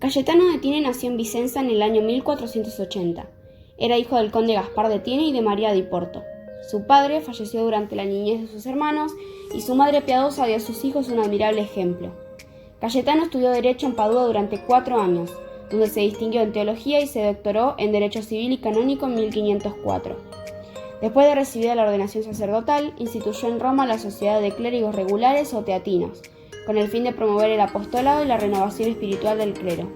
Cayetano de Tiene nació en Vicenza en el año 1480. Era hijo del conde Gaspar de Tiene y de María di Porto. Su padre falleció durante la niñez de sus hermanos y su madre piadosa dio a sus hijos un admirable ejemplo. Cayetano estudió Derecho en Padua durante 4 años, donde se distinguió en teología y se doctoró en Derecho Civil y Canónico en 1504. Después de recibida la ordenación sacerdotal, instituyó en Roma la Sociedad de Clérigos Regulares o Teatinos, con el fin de promover el apostolado y la renovación espiritual del clero.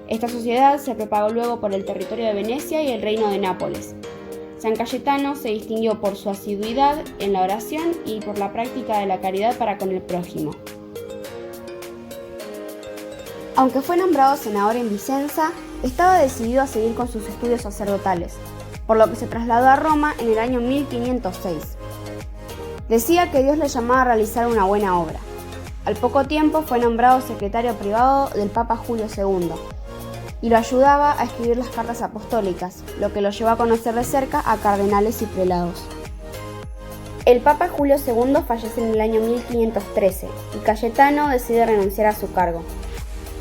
Esta sociedad se propagó luego por el territorio de Venecia y el reino de Nápoles. San Cayetano se distinguió por su asiduidad en la oración y por la práctica de la caridad para con el prójimo. Aunque fue nombrado senador en Vicenza, estaba decidido a seguir con sus estudios sacerdotales, por lo que se trasladó a Roma en el año 1506. Decía que Dios le llamaba a realizar una buena obra. Al poco tiempo fue nombrado secretario privado del Papa Julio II y lo ayudaba a escribir las cartas apostólicas, lo que lo llevó a conocer de cerca a cardenales y prelados. El Papa Julio II fallece en el año 1513 y Cayetano decide renunciar a su cargo.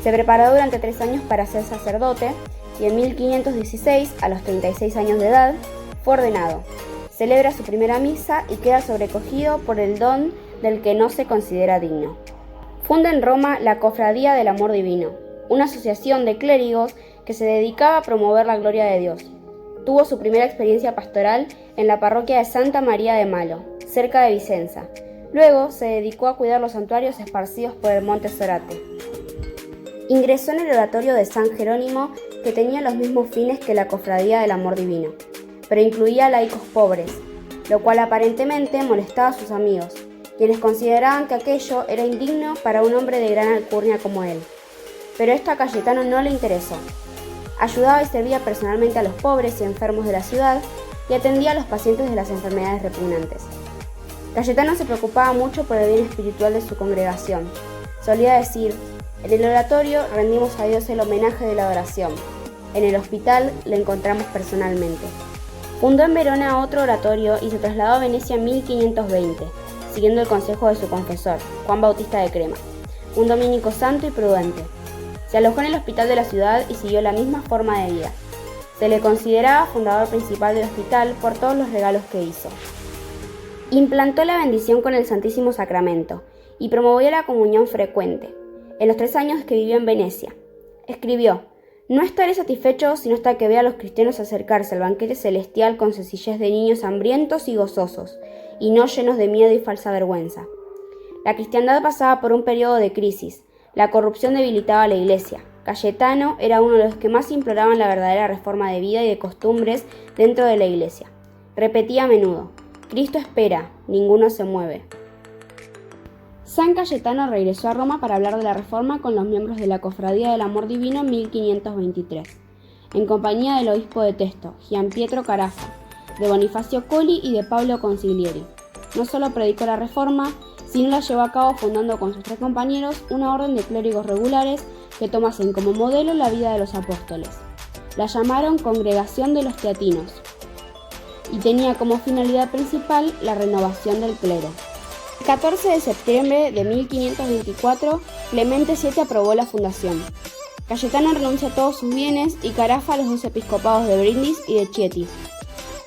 Se preparó durante 3 años para ser sacerdote y en 1516, a los 36 años de edad, fue ordenado. Celebra su primera misa y queda sobrecogido por el don del que no se considera digno. Funda en Roma la Cofradía del Amor Divino, una asociación de clérigos que se dedicaba a promover la gloria de Dios. Tuvo su primera experiencia pastoral en la parroquia de Santa María de Malo, cerca de Vicenza. Luego se dedicó a cuidar los santuarios esparcidos por el monte Sorate. Ingresó en el oratorio de San Jerónimo, que tenía los mismos fines que la Cofradía del Amor Divino, pero incluía laicos pobres, lo cual aparentemente molestaba a sus amigos, quienes consideraban que aquello era indigno para un hombre de gran alcurnia como él. Pero esto a Cayetano no le interesó. Ayudaba y servía personalmente a los pobres y enfermos de la ciudad y atendía a los pacientes de las enfermedades repugnantes. Cayetano se preocupaba mucho por el bien espiritual de su congregación. Solía decir: en el oratorio rendimos a Dios el homenaje de la adoración. En el hospital le encontramos personalmente. Fundó en Verona otro oratorio y se trasladó a Venecia en 1520, siguiendo el consejo de su confesor, Juan Bautista de Crema, un dominico santo y prudente. Se alojó en el hospital de la ciudad y siguió la misma forma de vida. Se le consideraba fundador principal del hospital por todos los regalos que hizo. Implantó la bendición con el Santísimo Sacramento y promovió la comunión frecuente, en los 3 años que vivió en Venecia. Escribió: no estaré satisfecho sino hasta que vea a los cristianos acercarse al banquete celestial con sencillez de niños hambrientos y gozosos, y no llenos de miedo y falsa vergüenza. La cristiandad pasaba por un periodo de crisis. La corrupción debilitaba a la Iglesia. Cayetano era uno de los que más imploraban la verdadera reforma de vida y de costumbres dentro de la Iglesia. Repetía a menudo: Cristo espera, ninguno se mueve. San Cayetano regresó a Roma para hablar de la reforma con los miembros de la Cofradía del Amor Divino en 1523, en compañía del obispo de Testo, Gianpietro Carafa, de Bonifacio Colli y de Pablo Consiglieri. No solo predicó la reforma, sino la llevó a cabo fundando con sus 3 compañeros una orden de clérigos regulares que tomasen como modelo la vida de los apóstoles. La llamaron Congregación de los Teatinos y tenía como finalidad principal la renovación del clero. El 14 de septiembre de 1524, Clemente VII aprobó la fundación. Cayetano renuncia a todos sus bienes y Carafa a los 2 episcopados de Brindis y de Chieti.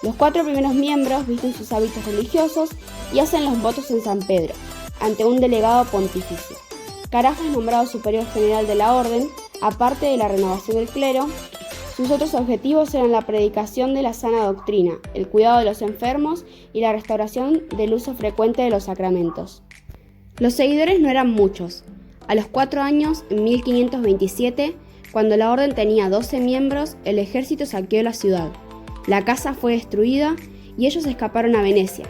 Los 4 primeros miembros visten sus hábitos religiosos y hacen los votos en San Pedro, ante un delegado pontificio. Carafa es nombrado superior general de la orden, aparte de la renovación del clero. Sus otros objetivos eran la predicación de la sana doctrina, el cuidado de los enfermos y la restauración del uso frecuente de los sacramentos. Los seguidores no eran muchos. A los 4 años, en 1527, cuando la orden tenía 12 miembros, el ejército saqueó la ciudad. La casa fue destruida y ellos escaparon a Venecia.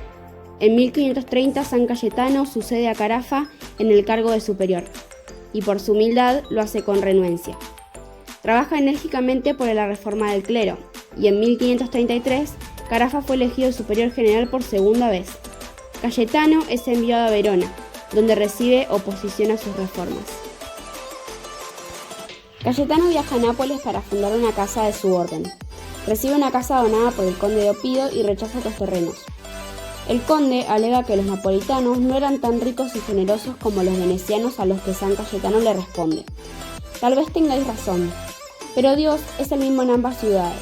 En 1530, San Cayetano sucede a Carafa en el cargo de superior, y por su humildad lo hace con renuencia. Trabaja enérgicamente por la reforma del clero, y en 1533, Carafa fue elegido superior general por segunda vez. Cayetano es enviado a Verona, donde recibe oposición a sus reformas. Cayetano viaja a Nápoles para fundar una casa de su orden. Recibe una casa donada por el conde de Oppido y rechaza los terrenos. El conde alega que los napolitanos no eran tan ricos y generosos como los venecianos, a los que San Cayetano le responde: Tal vez tengáis razón, pero Dios es el mismo en ambas ciudades.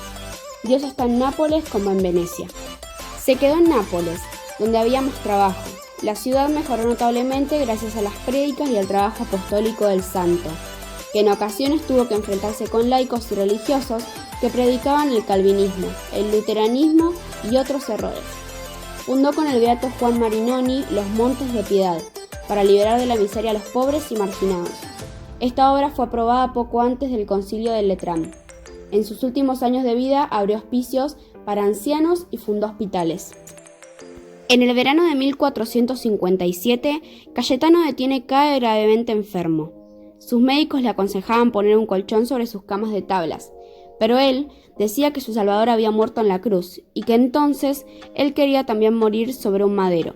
Dios está en Nápoles como en Venecia. Se quedó en Nápoles, donde había más trabajo. La ciudad mejoró notablemente gracias a las prédicas y al trabajo apostólico del santo, que en ocasiones tuvo que enfrentarse con laicos y religiosos que predicaban el calvinismo, el luteranismo y otros errores. Fundó con el beato Juan Marinoni los Montes de Piedad, para liberar de la miseria a los pobres y marginados. Esta obra fue aprobada poco antes del Concilio de Letrán. En sus últimos años de vida abrió hospicios para ancianos y fundó hospitales. En el verano de 1457, Cayetano de Thiene cae gravemente enfermo. Sus médicos le aconsejaban poner un colchón sobre sus camas de tablas, pero él decía que su Salvador había muerto en la cruz y que entonces él quería también morir sobre un madero.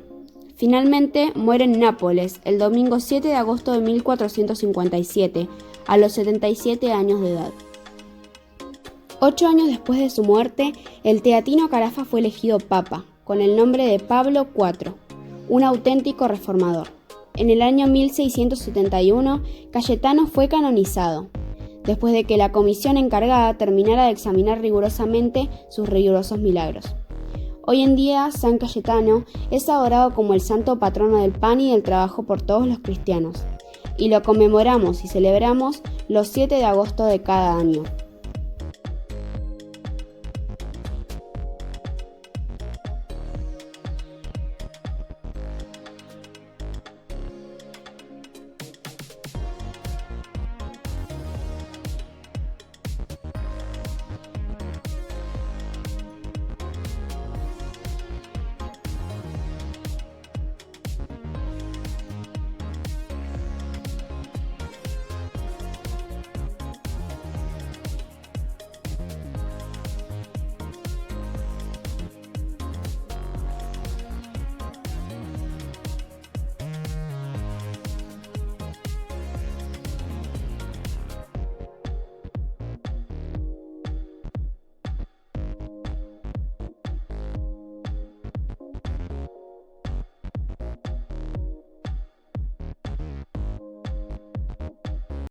Finalmente muere en Nápoles el domingo 7 de agosto de 1457, a los 77 años de edad. 8 años después de su muerte, el teatino Carafa fue elegido papa, con el nombre de Pablo IV, un auténtico reformador. En el año 1671, Cayetano fue canonizado, después de que la comisión encargada terminara de examinar rigurosamente sus rigurosos milagros. Hoy en día, San Cayetano es adorado como el santo patrono del pan y del trabajo por todos los cristianos, y lo conmemoramos y celebramos los 7 de agosto de cada año.